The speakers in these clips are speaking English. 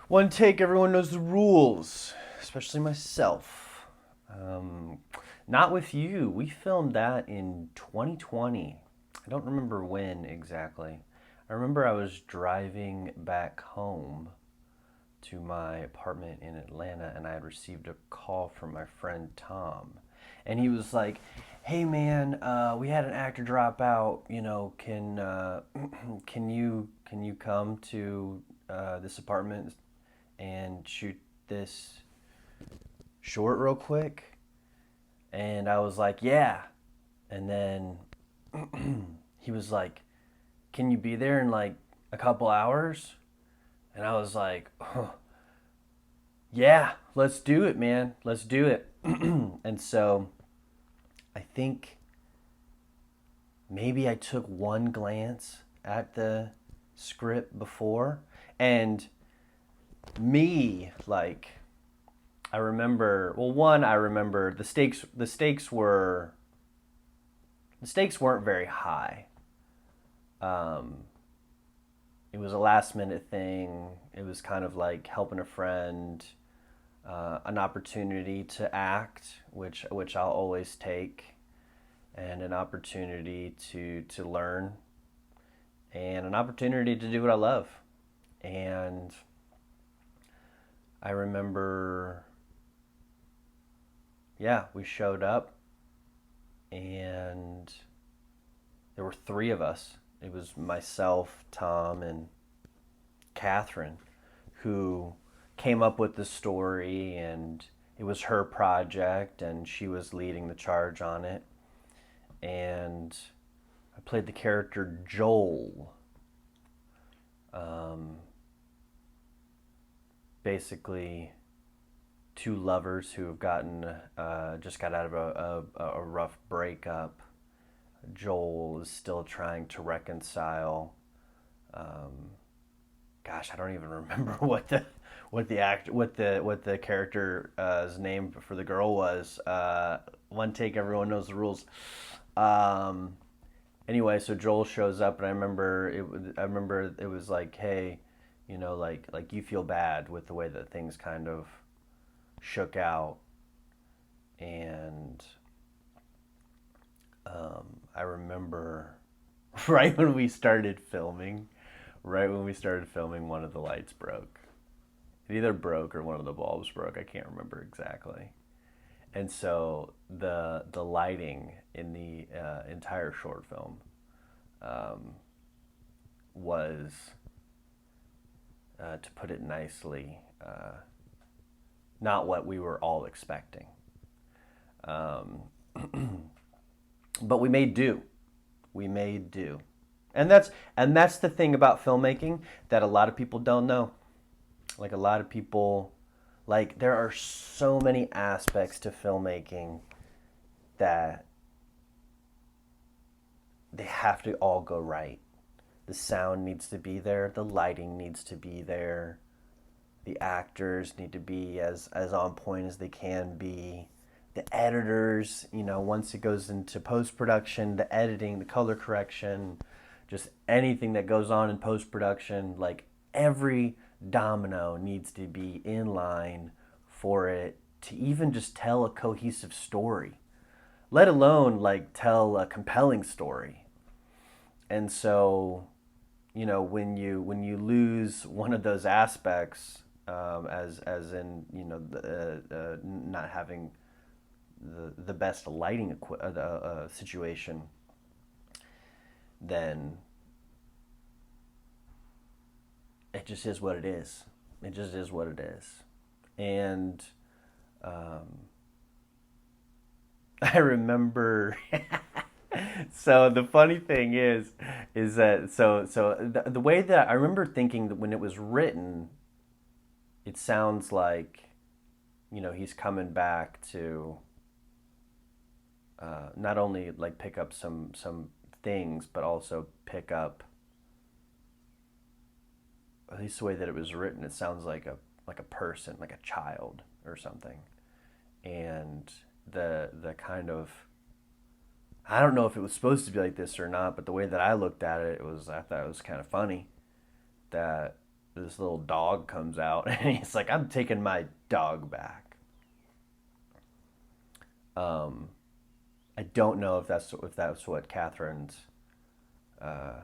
One take, everyone knows the rules, especially myself. Um, Not with you. We filmed that in 2020. I don't remember when exactly. I remember I was driving back home to my apartment in Atlanta and I had received a call from my friend Tom. And he was like, "Hey man, we had an actor drop out. Can you come to this apartment and shoot this short real quick?" And I was like, "Yeah." And then he was like, "Can you be there in like a couple hours?" And I was like, "Huh, yeah, let's do it, man. Let's do it." And so I think maybe I took one glance at the script before, and like, I remember, well, one, I remember the stakes weren't very high. Um, it was a last minute thing. It was kind of like helping a friend, an opportunity to act, which I'll always take, and an opportunity to learn, and an opportunity to do what I love. And I remember, yeah, we showed up, and there were three of us. It was myself, Tom, and Catherine, who came up with the story, and it was her project, and she was leading the charge on it. And I played the character Joel. Um, Basically, two lovers who have just got out of a rough breakup. Joel is still trying to reconcile. Um, Gosh, I don't even remember what the character's name for the girl was. One take, everyone knows the rules. Um, anyway, so Joel shows up, and I remember it was like, hey, like you feel bad with the way that things kind of shook out, and I remember right when we started filming, one of the lights broke. It either broke or one of the bulbs broke. I can't remember exactly. And so the lighting in the entire short film um, was, to put it nicely, not what we were all expecting. Um, but we made do. We made do. And that's the thing about filmmaking that a lot of people don't know. Like a lot of people, like there are so many aspects to filmmaking that they have to all go right. The sound needs to be there, the lighting needs to be there, the actors need to be as on point as they can be. The editors, once it goes into post production, the editing, the color correction, just anything that goes on in post production, like every domino needs to be in line for it to even just tell a cohesive story, let alone like tell a compelling story. And so, when you lose one of those aspects, as in not having the best lighting situation, then it just is what it is. It just is what it is. And um, I remember. So the funny thing is that the way that I remember thinking that when it was written, it sounds like, he's coming back to not only like pick up some things, but also pick up, at least the way that it was written. It sounds like a person, like a child or something, and the kind of, I don't know if it was supposed to be like this or not, but the way that I looked at it, I thought it was kind of funny that. this little dog comes out, and he's like, "I'm taking my dog back." Um, I don't know if that's what Catherine's uh,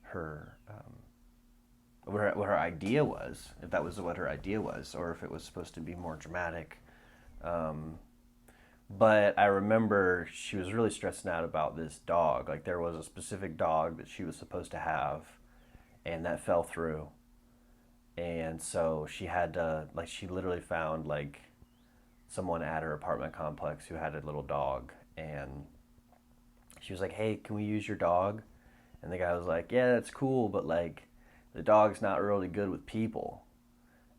her what her idea was, if that was what her idea was, or if it was supposed to be more dramatic. Um, but I remember she was really stressing out about this dog. Like there was a specific dog that she was supposed to have, and that fell through. And so she had to like she literally found like someone at her apartment complex who had a little dog, and she was like, "Hey, can we use your dog?" And the guy was like, "Yeah, that's cool, but like the dog's not really good with people."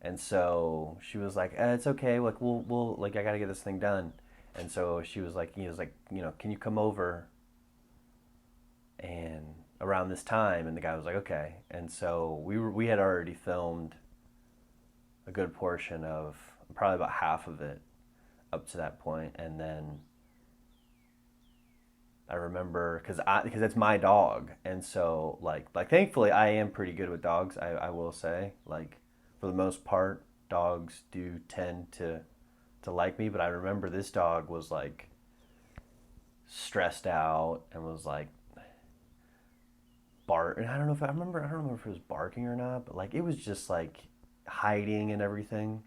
And so she was like, "It's okay. Like we'll like I gotta get this thing done." And so she was like, he was like, "Can you come over and around this time?" And the guy was like, "Okay." And so we had already filmed a good portion of probably about half of it up to that point, and then I remember because it's my dog, and so like thankfully I am pretty good with dogs. I will say like for the most part dogs do tend to like me, but I remember this dog was like stressed out and was like bark. And I don't remember if it was barking or not, but like it was just like hiding and everything.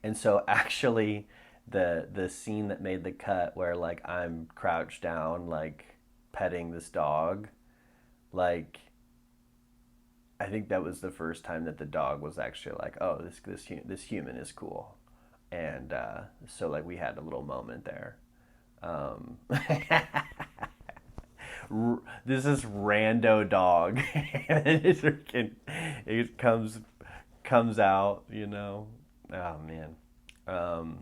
And so actually the scene that made the cut where like I'm crouched down like petting this dog, like I think that was the first time that the dog was actually like, "Oh, this human is cool." And so like we had a little moment there. Um, this is rando dog, and it comes out, you know. Oh man, um,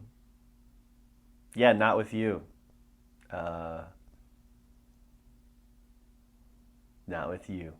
yeah, not with you. Uh, Not with you.